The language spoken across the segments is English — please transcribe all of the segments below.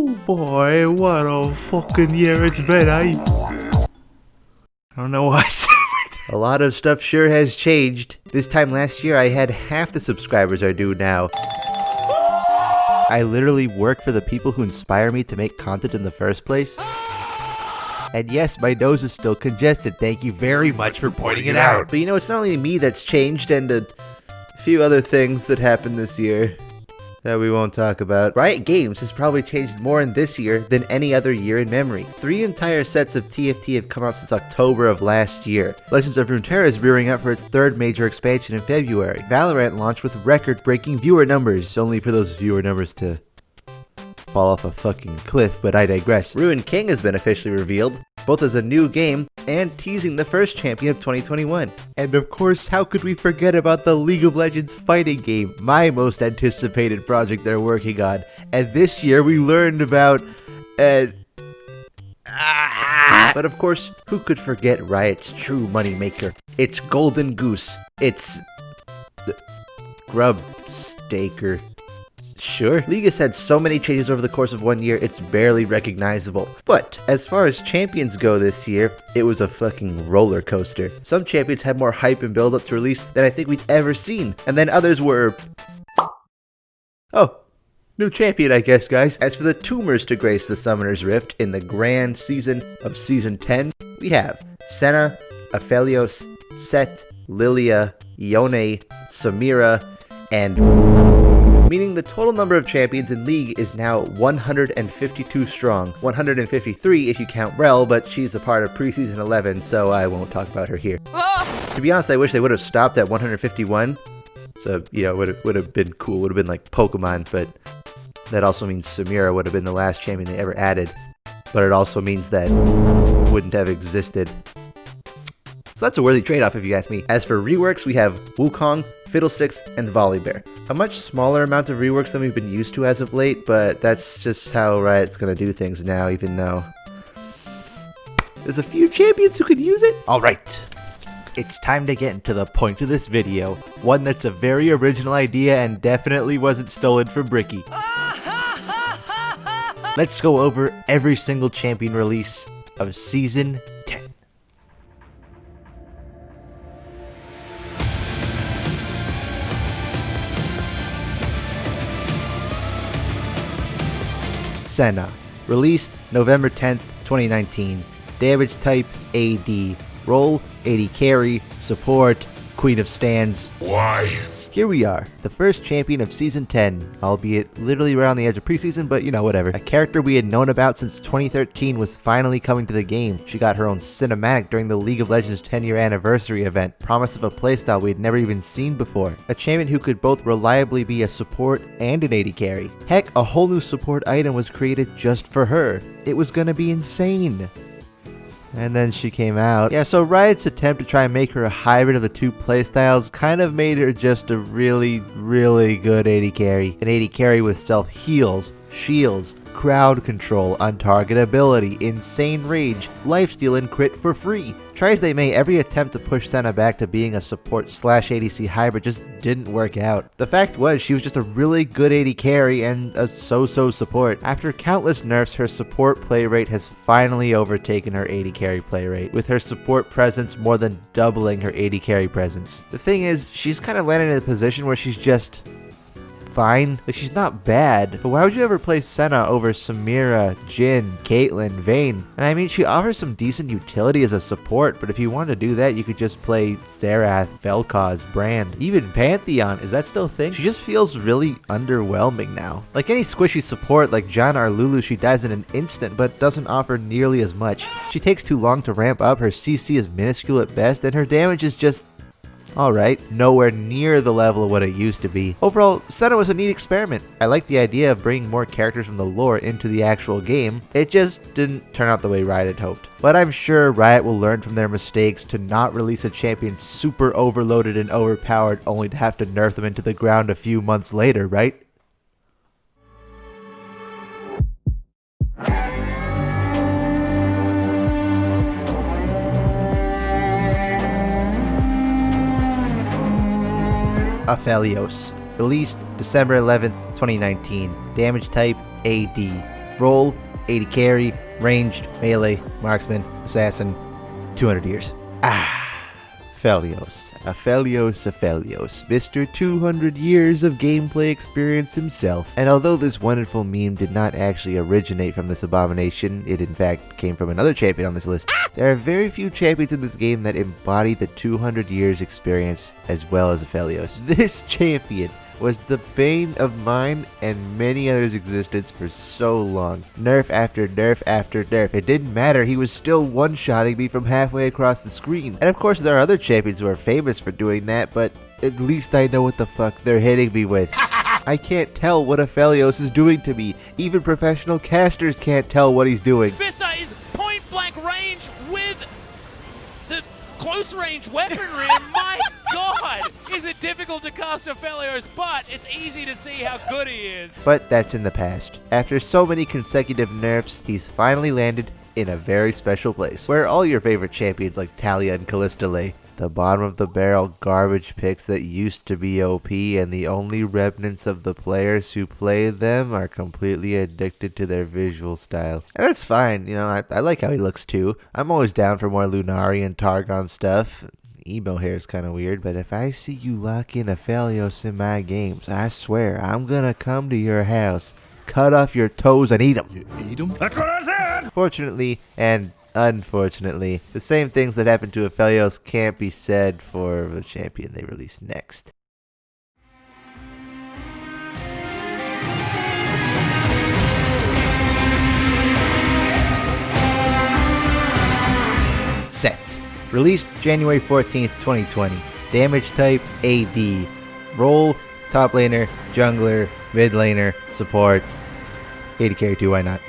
Oh boy, what a fucking year it's been, I don't know why I said it. A lot of stuff sure has changed. This time last year I had half the subscribers I do now. I literally work for the people who inspire me to make content in the first place. And yes, my nose is still congested. Thank you very much for pointing it out. But you know, it's not only me that's changed and a few other things that happened this year that we won't talk about. Riot Games has probably changed more in this year than any other year in memory. 3 entire sets of TFT have come out since October of last year. Legends of Runeterra is rearing up for its 3rd major expansion in February. Valorant launched with record-breaking viewer numbers, only for those viewer numbers to fall off a fucking cliff, but I digress. Ruined King has been officially revealed, both as a new game and teasing the first champion of 2021. And of course, how could we forget about the League of Legends fighting game, my most anticipated project they're working on. And this year we learned about but of course, who could forget Riot's true moneymaker? It's Golden Goose. It's the Grub Staker. Sure. League has had so many changes over the course of 1 year, it's barely recognizable. But as far as champions go this year, it was a fucking roller coaster. Some champions had more hype and build up to release than I think we'd ever seen, and then others were... oh, new champion, I guess, guys. As for the tumors to grace the Summoner's Rift in the grand season of Season 10, we have Senna, Aphelios, Sett, Lillia, Yone, Samira, and... meaning the total number of champions in League is now 152 strong. 153 if you count Krale, but she's a part of preseason 11, so I won't talk about her here. To be honest, I wish they would have stopped at 151. So, you know, would have been cool. Would have been like Pokemon, but that also means Samira would have been the last champion they ever added. But it also means that wouldn't have existed. So that's a worthy trade-off if you ask me. As for reworks, we have Wukong, FiddleSticks, and Volibear. A much smaller amount of reworks than we've been used to as of late, but that's just how Riot's gonna do things now, even though there's a few champions who could use it. Alright, it's time to get into the point of this video. One that's a very original idea and definitely wasn't stolen from Bricky. Let's go over every single champion release of Season 10. Senna, released November 10th, 2019. Damage type AD. Role AD carry, support, Queen of Stands. Why? Here we are, the first champion of Season 10, albeit literally right on the edge of preseason, but you know, whatever. A character we had known about since 2013 was finally coming to the game. She got her own cinematic during the League of Legends 10-year anniversary event, promise of a playstyle we had never even seen before. A champion who could both reliably be a support and an AD carry. Heck, a whole new support item was created just for her. It was gonna be insane. And then she came out. Yeah, so Riot's attempt to try and make her a hybrid of the two playstyles kind of made her just a really, really good AD carry. An AD carry with self-heals, shields, crowd control, untargetability, insane rage, lifesteal, and crit for free. Try as they may, every attempt to push Senna back to being a support/ADC hybrid just didn't work out. The fact was, she was just a really good AD carry and a so-so support. After countless nerfs, her support play rate has finally overtaken her AD carry play rate, with her support presence more than doubling her AD carry presence. The thing is, she's kind of landed in a position where she's just fine. Like, she's not bad, but why would you ever play Senna over Samira, Jhin, Caitlyn, Vayne? And I mean, she offers some decent utility as a support, but if you wanted to do that, you could just play Xerath, Vel'Koz, Brand, even Pantheon. Is that still a thing? She just feels really underwhelming now. Like any squishy support like Janna or Lulu, she dies in an instant, but doesn't offer nearly as much. She takes too long to ramp up, her CC is minuscule at best, and her damage is just alright, nowhere near the level of what it used to be. Overall, Senna was a neat experiment. I like the idea of bringing more characters from the lore into the actual game. It just didn't turn out the way Riot had hoped. But I'm sure Riot will learn from their mistakes to not release a champion super overloaded and overpowered only to have to nerf them into the ground a few months later, right? Aphelios, released December 11th, 2019. Damage type AD. Roll, 80 carry, ranged, melee, marksman, assassin, 200 years. Aphelios. Aphelios. Mr. 200 years of gameplay experience himself. And although this wonderful meme did not actually originate from this abomination, it in fact came from another champion on this list, there are very few champions in this game that embody the 200 years experience as well as Aphelios. This champion was the bane of mine and many others' existence for so long. Nerf after nerf after nerf. It didn't matter, he was still one-shotting me from halfway across the screen. And of course there are other champions who are famous for doing that, but at least I know what the fuck they're hitting me with. I can't tell what Aphelios is doing to me. Even professional casters can't tell what he's doing. Vista is point-blank range with the close-range weaponry, and my god! Is it difficult to cast Aphelios, but it's easy to see how good he is. But that's in the past. After so many consecutive nerfs, he's finally landed in a very special place, where all your favorite champions like Talia and Callista lay. The bottom of the barrel garbage picks that used to be OP, and the only remnants of the players who play them are completely addicted to their visual style. And that's fine, you know, I like how he looks too. I'm always down for more Lunari and Targon stuff. Emo hair is kind of weird, but if I see you lock in Aphelios in my games, I swear I'm gonna come to your house, cut off your toes, and eat them. You eat them? That's what I said! Fortunately, and unfortunately, the same things that happened to Aphelios can't be said for the champion they release next. Sett. Released January 14th, 2020. Damage type AD. Role top laner, jungler, mid laner, support. 80 carry too, why not?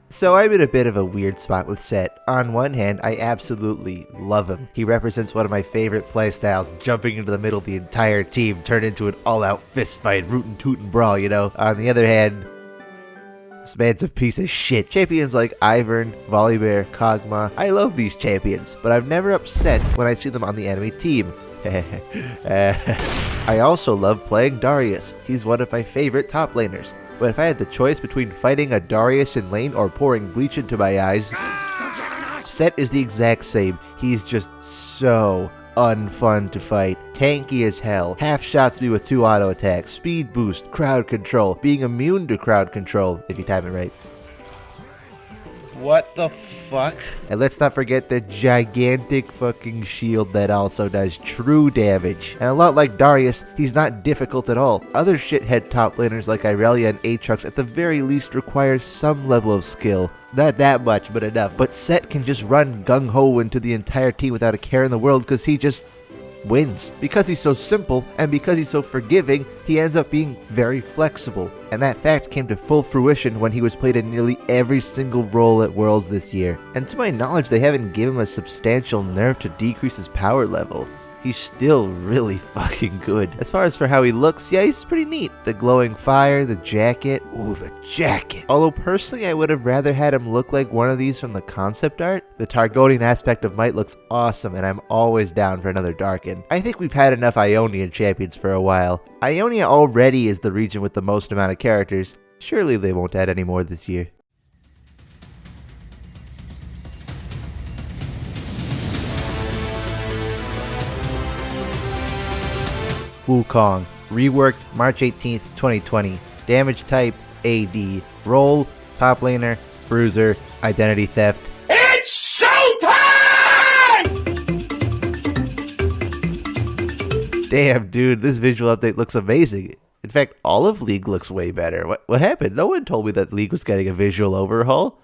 So I'm in a bit of a weird spot with Sett. On one hand, I absolutely love him. He represents one of my favorite playstyles, jumping into the middle of the entire team, turned into an all-out fistfight, rootin' tootin' brawl, you know? On the other hand, this man's a piece of shit. Champions like Ivern, Volibear, Kog'Maw, I love these champions, but I'm never upset when I see them on the enemy team. I also love playing Darius. He's one of my favorite top laners. But if I had the choice between fighting a Darius in lane or pouring bleach into my eyes, Sett is the exact same. He's just so unfun to fight. Tanky as hell. Half shots me with 2 auto attacks. Speed boost. Crowd control. Being immune to crowd control, if you time it right. What the fuck? And let's not forget the gigantic fucking shield that also does true damage. And a lot like Darius, he's not difficult at all. Other shithead top laners like Irelia and Aatrox at the very least require some level of skill. Not that much, but enough. But Sett can just run gung-ho into the entire team without a care in the world because he just wins. Because he's so simple and because he's so forgiving, he ends up being very flexible. And that fact came to full fruition when he was played in nearly every single role at Worlds this year. And to my knowledge, they haven't given him a substantial nerf to decrease his power level. He's still really fucking good. As far as for how he looks, yeah, he's pretty neat. The glowing fire, the jacket. Ooh, the jacket. Although personally, I would have rather had him look like one of these from the concept art. The Targonian aspect of Might looks awesome, and I'm always down for another Darkin. I think we've had enough Ionian champions for a while. Ionia already is the region with the most amount of characters. Surely they won't add any more this year. Wukong, reworked March 18th, 2020. Damage type AD. Role top laner, bruiser, identity theft. It's showtime! Damn, dude, this visual update looks amazing. In fact, all of League looks way better. What happened? No one told me that League was getting a visual overhaul.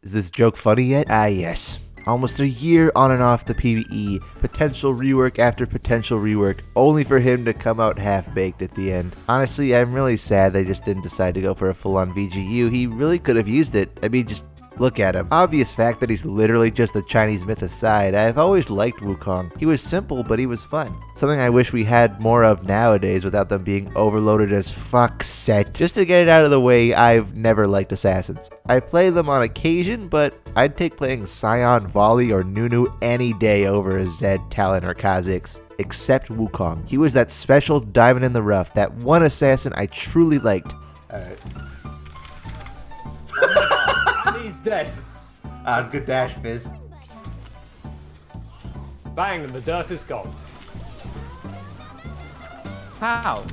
Is this joke funny yet? Ah, yes. Almost a year on and off the PvE, potential rework after potential rework, only for him to come out half-baked at the end. Honestly, I'm really sad they just didn't decide to go for a full-on VGU. He really could have used it. I mean, just look at him. Obvious fact that he's literally just the Chinese myth aside, I've always liked Wukong. He was simple, but he was fun. Something I wish we had more of nowadays without them being overloaded as fuck Sett. Just to get it out of the way, I've never liked assassins. I play them on occasion, but I'd take playing Scion, Volley, or Nunu any day over a Zed, Talon, or Kha'Zix. except Wukong. He was that special diamond in the rough, that one assassin I truly liked. Alright. He's dead. Good dash, Fizz. Bang, and the dirt is gone. How?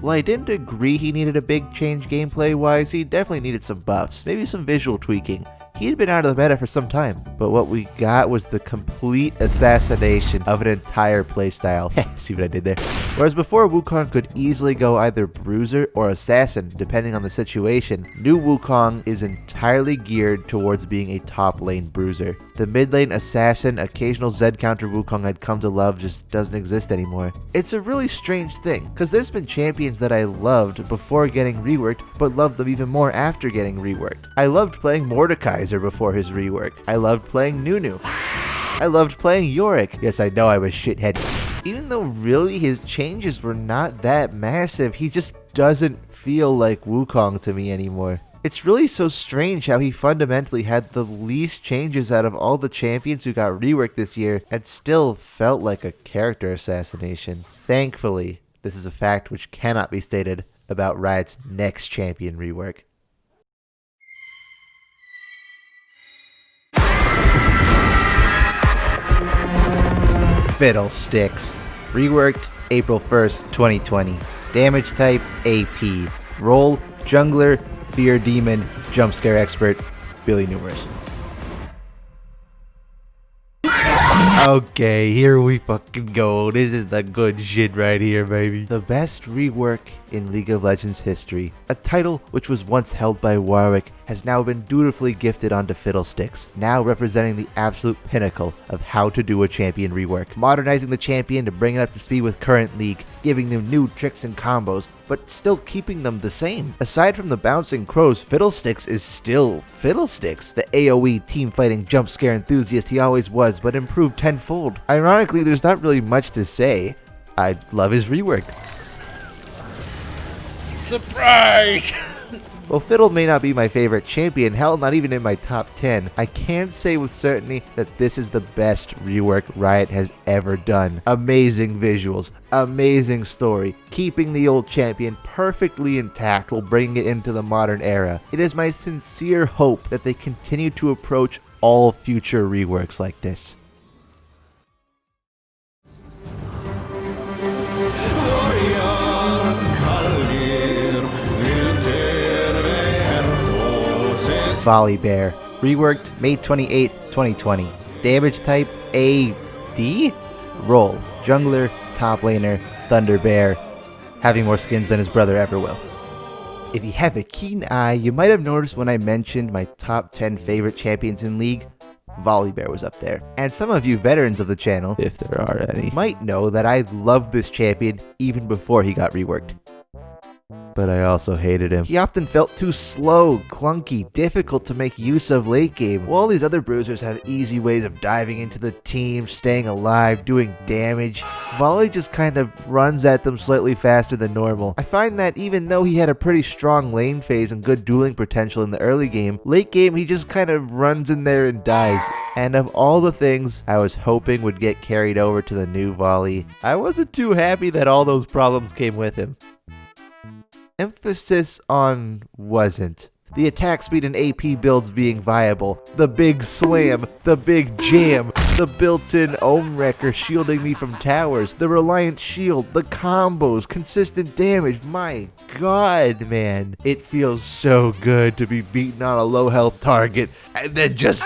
Well, I didn't agree he needed a big change gameplay-wise. He definitely needed some buffs, maybe some visual tweaking. He had been out of the meta for some time, but what we got was the complete assassination of an entire playstyle. See what I did there? Whereas before, Wukong could easily go either bruiser or assassin, depending on the situation, new Wukong is entirely geared towards being a top lane bruiser. The mid lane assassin, occasional Z counter Wukong I'd come to love just doesn't exist anymore. It's a really strange thing, because there's been champions that I loved before getting reworked, but loved them even more after getting reworked. I loved playing Mordekaiser before his rework. I loved playing Nunu. I loved playing Yorick. Yes, I know I was shithead. Even though really his changes were not that massive, he just doesn't feel like Wukong to me anymore. It's really so strange how he fundamentally had the least changes out of all the champions who got reworked this year and still felt like a character assassination. Thankfully, this is a fact which cannot be stated about Riot's next champion rework. FiddleSticks. Reworked April 1st, 2020. Damage type AP. Role Jungler, Fear Demon, Jump Scare Expert, Billy Numerous. Okay, here we fucking go. This is the good shit right here, baby. The best rework in League of Legends history. A title which was once held by Warwick has now been dutifully gifted onto FiddleSticks, now representing the absolute pinnacle of how to do a champion rework. Modernizing the champion to bring it up to speed with current League, giving them new tricks and combos, but still keeping them the same. Aside from the bouncing crows, FiddleSticks is still FiddleSticks, the AoE team fighting jump scare enthusiast he always was, but improved tenfold. Ironically, there's not really much to say. I love his rework. Surprise! While Fiddle may not be my favorite champion, hell, not even in my top 10, I can say with certainty that this is the best rework Riot has ever done. Amazing visuals, amazing story, keeping the old champion perfectly intact while bringing it into the modern era. It is my sincere hope that they continue to approach all future reworks like this. Volibear. Reworked May 28th, 2020. Damage type AD? Role Jungler, Top Laner, Thunder Bear. Having more skins than his brother ever will. If you have a keen eye, you might have noticed when I mentioned my top 10 favorite champions in League, Volibear was up there. And some of you veterans of the channel, if there are any, might know that I loved this champion even before he got reworked. But I also hated him. He often felt too slow, clunky, difficult to make use of late game. While all these other bruisers have easy ways of diving into the team, staying alive, doing damage, Volley just kind of runs at them slightly faster than normal. I find that even though he had a pretty strong lane phase and good dueling potential in the early game, late game he just kind of runs in there and dies. And of all the things I was hoping would get carried over to the new Volley, I wasn't too happy that all those problems came with him. Emphasis on wasn't. The attack speed and AP builds being viable, the big slam, the big jam, the built-in Ohm Wrecker shielding me from towers, the Reliant Shield, the combos, consistent damage. My god, man. It feels so good to be beaten on a low health target and then just...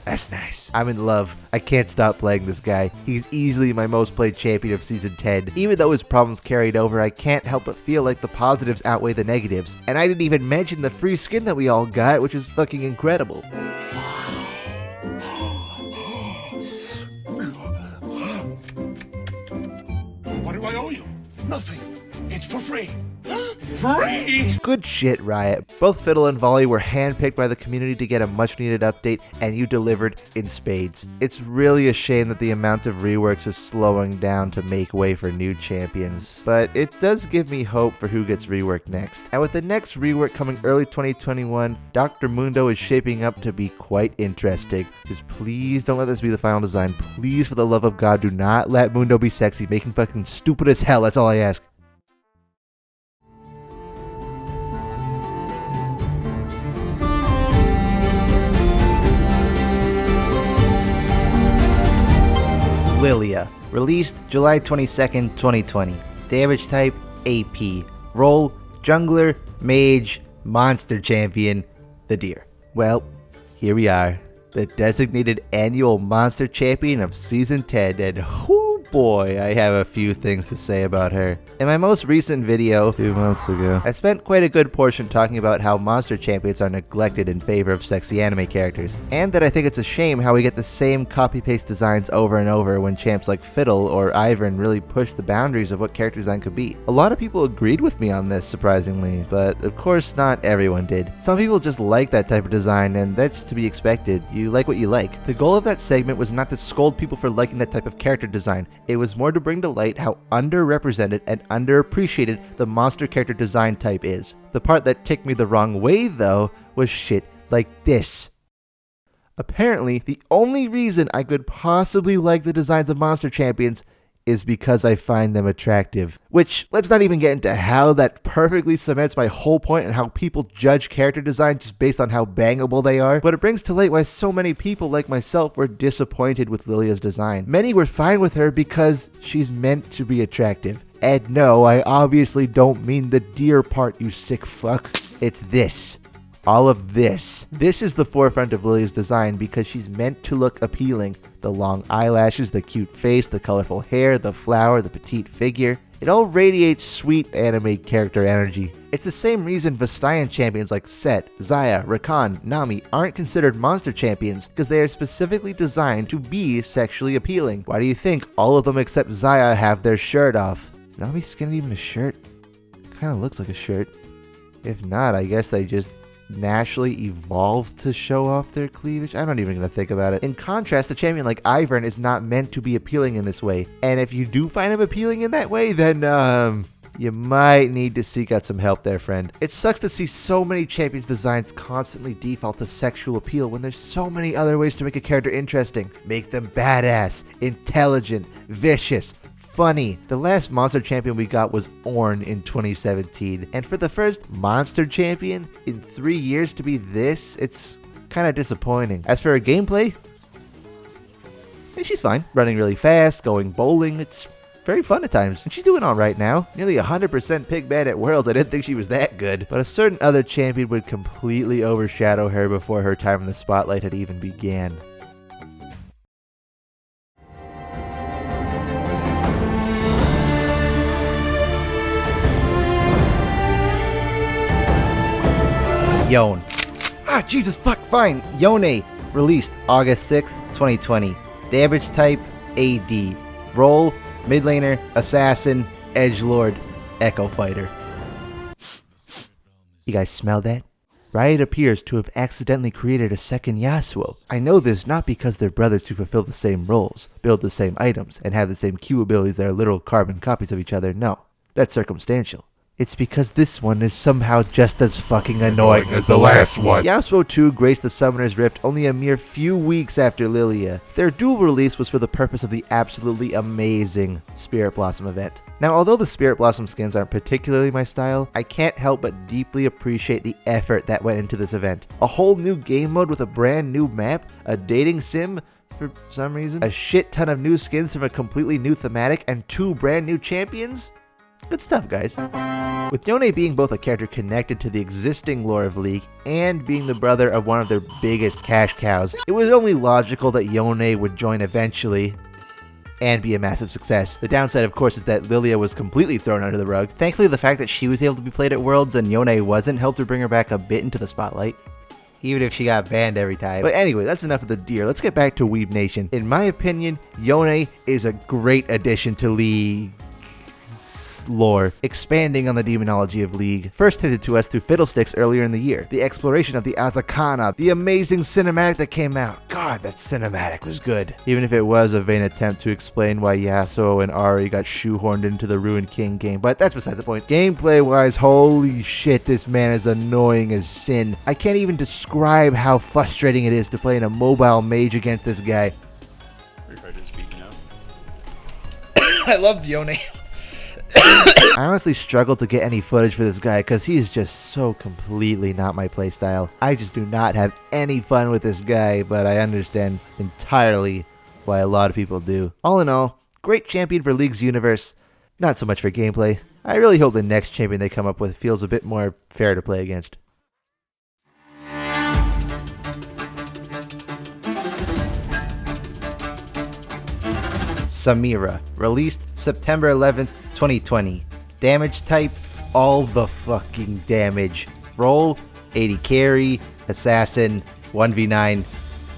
That's nice. I'm in love. I can't stop playing this guy. He's easily my most played champion of Season 10. Even though his problems carried over, I can't help but feel like the positives outweigh the negatives. And I didn't even mention the free skin that we all got, which is fucking incredible. What do I owe you? Nothing. It's for free. free! Good shit, Riot. Both Fiddle and Volley were handpicked by the community to get a much needed update, and you delivered in spades. It's really a shame that the amount of reworks is slowing down to make way for new champions, but it does give me hope for who gets reworked next. And with the next rework coming early 2021, Dr. Mundo is shaping up to be quite interesting. Just please don't let this be the final design. Please, for the love of God, do not let Mundo be sexy. Make him fucking stupid as hell, that's all I ask. Lillia, released July 22nd, 2020. Damage type, AP. Role, jungler, mage, monster champion, the deer. Well, here we are, the designated annual monster champion of Season 10, and whoo boy, I have a few things to say about her. In my most recent video, 2 months ago, I spent quite a good portion talking about how monster champions are neglected in favor of sexy anime characters, and that I think it's a shame how we get the same copy-paste designs over and over when champs like Fiddle or Ivern really push the boundaries of what character design could be. A lot of people agreed with me on this, surprisingly, but of course not everyone did. Some people just like that type of design, and that's to be expected. You like what you like. The goal of that segment was not to scold people for liking that type of character design. It was more to bring to light how underrepresented and underappreciated the monster character design type is. The part that ticked me the wrong way, though, was shit like this. Apparently, the only reason I could possibly like the designs of monster champions is because I find them attractive. Which, let's not even get into how that perfectly cements my whole point and how people judge character design just based on how bangable they are, but it brings to light why so many people like myself were disappointed with Lillia's design. Many were fine with her because she's meant to be attractive. And no, I obviously don't mean the deer part, you sick fuck. It's this. All of this. This is the forefront of Lillia's design because she's meant to look appealing. The long eyelashes, the cute face, the colorful hair, the flower, the petite figure. It all radiates sweet anime character energy. It's the same reason Vestian champions like Sett, Xayah, Rakan, Nami aren't considered monster champions, because they are specifically designed to be sexually appealing. Why do you think all of them except Xayah have their shirt off? Is Nami's skin even a shirt? Kinda looks like a shirt. If not, I guess they just naturally evolved to show off their cleavage. I'm not even gonna think about it. In contrast, a champion like Ivern is not meant to be appealing in this way, and if you do find him appealing in that way, then you might need to seek out some help there, friend. It sucks to see so many champions' designs constantly default to sexual appeal when there's so many other ways to make a character interesting. Make them badass, intelligent, vicious, funny. The last monster champion we got was Ornn in 2017, and for the first monster champion in 3 years to be this, it's kind of disappointing. As for her gameplay, she's fine. Running really fast, going bowling, it's very fun at times, and she's doing alright now. Nearly 100% pig bad at Worlds. I didn't think she was that good, but a certain other champion would completely overshadow her before her time in the spotlight had even began. Yone. Jesus fuck, fine. Yone, released August 6th, 2020. Damage type, AD. Role, mid laner, assassin, edgelord, echo fighter. You guys smell that? Riot appears to have accidentally created a second Yasuo. I know this not because they're brothers who fulfill the same roles, build the same items, and have the same Q abilities that are literal carbon copies of each other. No, that's circumstantial. It's because this one is somehow just as fucking annoying as the last one. Yasuo 2 graced the Summoner's Rift only a mere few weeks after Lillia. Their dual release was for the purpose of the absolutely amazing Spirit Blossom event. Now, although the Spirit Blossom skins aren't particularly my style, I can't help but deeply appreciate the effort that went into this event. A whole new game mode with a brand new map, a dating sim, for some reason, a shit ton of new skins from a completely new thematic, and 2 brand new champions? Good stuff, guys. With Yone being both a character connected to the existing lore of League and being the brother of one of their biggest cash cows, it was only logical that Yone would join eventually and be a massive success. The downside, of course, is that Lillia was completely thrown under the rug. Thankfully, the fact that she was able to be played at Worlds and Yone wasn't helped to bring her back a bit into the spotlight, even if she got banned every time. But anyway, that's enough of the deer. Let's get back to Weeb Nation. In my opinion, Yone is a great addition to League. League's lore, expanding on the demonology of League, first hinted to us through FiddleSticks earlier in the year. The exploration of the Azakana, the amazing cinematic that came out. God, that cinematic was good. Even if it was a vain attempt to explain why Yasuo and Ahri got shoehorned into the Ruined King game, but that's beside the point. Gameplay-wise, holy shit, this man is annoying as sin. I can't even describe how frustrating it is to play in a mobile mage against this guy. I love Yone. I honestly struggle to get any footage for this guy because he is just so completely not my playstyle. I just do not have any fun with this guy, but I understand entirely why a lot of people do. All in all, great champion for League's universe, not so much for gameplay. I really hope the next champion they come up with feels a bit more fair to play against. Samira, released September 11th, 2020. Damage type, all the fucking damage. Roll, 80 carry, assassin, 1v9,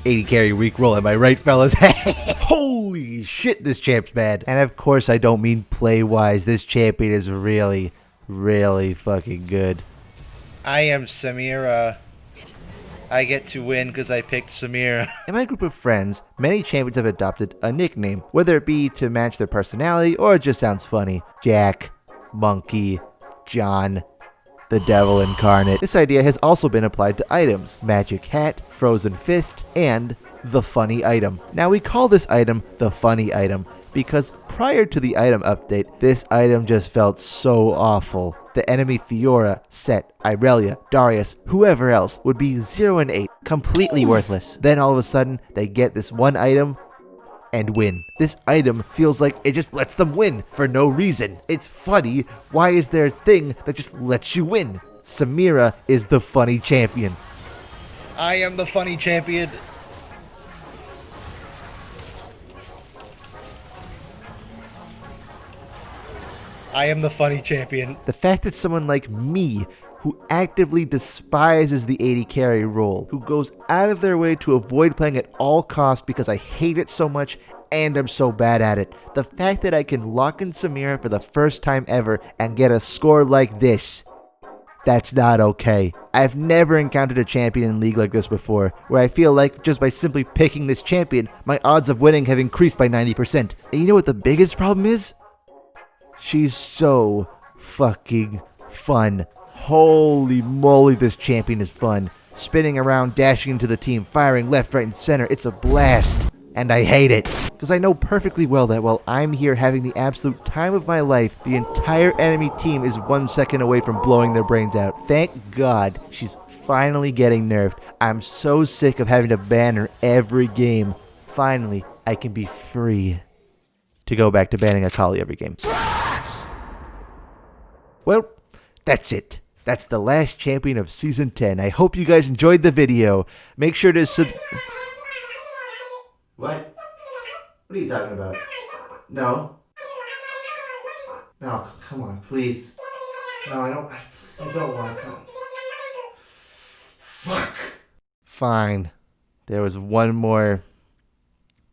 80 carry weak roll. Am I right, fellas? Holy shit, this champ's bad. And of course, I don't mean play-wise. This champion is really, really fucking good. I am Samira. I get to win because I picked Samira. In my group of friends, many champions have adopted a nickname, whether it be to match their personality or it just sounds funny. Jack, Monkey, John, the Devil Incarnate. This idea has also been applied to items: Magic Hat, Frozen Fist, and the Funny Item. Now we call this item the Funny Item because prior to the item update, this item just felt so awful. The enemy Fiora, Sett, Irelia, Darius, whoever else would be 0 and 8, completely worthless. Then all of a sudden, they get this one item and win. This item feels like it just lets them win for no reason. It's funny. Why is there a thing that just lets you win? Samira is the funny champion. I am the funny champion. I am the funny champion. The fact that someone like me, who actively despises the 80 carry role, who goes out of their way to avoid playing at all costs because I hate it so much and I'm so bad at it. The fact that I can lock in Samira for the first time ever and get a score like this, that's not okay. I've never encountered a champion in League like this before, where I feel like just by simply picking this champion, my odds of winning have increased by 90%. And you know what the biggest problem is? She's so fucking fun. Holy moly, this champion is fun. Spinning around, dashing into the team, firing left, right, and center. It's a blast. And I hate it. Because I know perfectly well that while I'm here having the absolute time of my life, the entire enemy team is 1 second away from blowing their brains out. Thank God she's finally getting nerfed. I'm so sick of having to ban her every game. Finally, I can be free to go back to banning Akali every game. Well, that's it. That's the last champion of Season 10. I hope you guys enjoyed the video. Make sure to What? What are you talking about? No. No, come on, please. No, I don't want to. Fuck. Fine. There was one more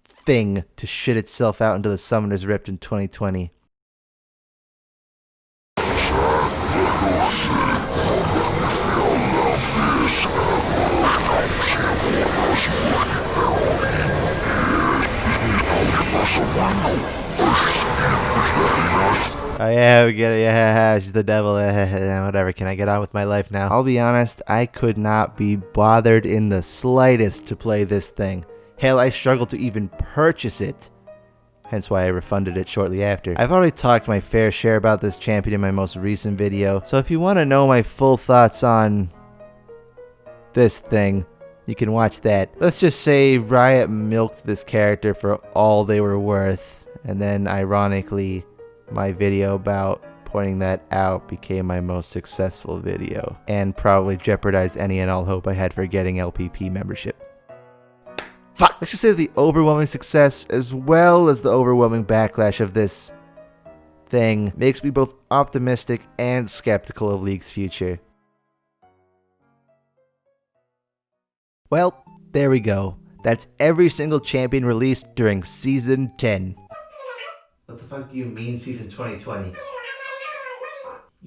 thing to shit itself out into the Summoner's Rift in 2020. Oh yeah, we get it. Yeah, she's the devil. Whatever. Can I get on with my life now? I'll be honest, I could not be bothered in the slightest to play this thing. Hell, I struggled to even purchase it. Hence why I refunded it shortly after. I've already talked my fair share about this champion in my most recent video, so if you want to know my full thoughts on this thing, you can watch that. Let's just say Riot milked this character for all they were worth, and then ironically, my video about pointing that out became my most successful video, and probably jeopardized any and all hope I had for getting LPP membership. Fuck! Let's just say the overwhelming success, as well as the overwhelming backlash of this thing, makes me both optimistic and skeptical of League's future. Well, there we go. That's every single champion released during Season 10. What the fuck do you mean Season 2020?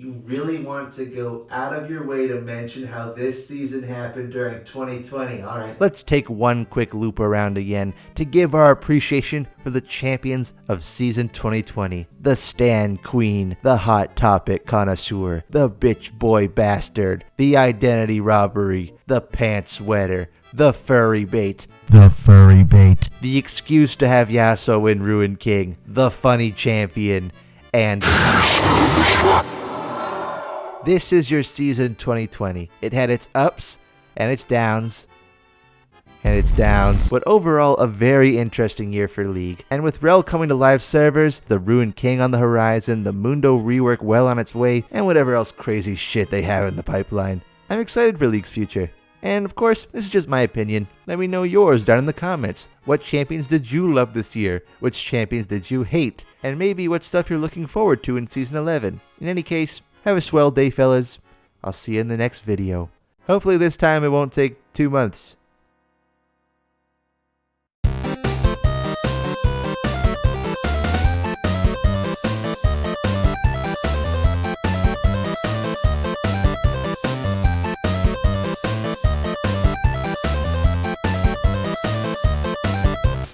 You really want to go out of your way to mention how this season happened during 2020. All right. Let's take one quick loop around again to give our appreciation for the champions of season 2020. The Stan Queen, the Hot Topic Connoisseur, the Bitch Boy Bastard, the Identity Robbery, the Pants Sweater, the Furry Bait, the Excuse to have Yasuo win Ruin King, the Funny Champion, and... This is your season 2020. It had its ups and its downs but overall a very interesting year for League. And with Rel coming to live servers, the Ruin King on the horizon, the Mundo rework well on its way, and whatever else crazy shit they have in the pipeline, I'm excited for League's future. And of course, this is just my opinion. Let me know yours down in the comments. What champions did you love this year? Which champions did you hate? And maybe what stuff you're looking forward to in season 11. In any case, have a swell day, fellas. I'll see you in the next video. Hopefully this time it won't take 2 months.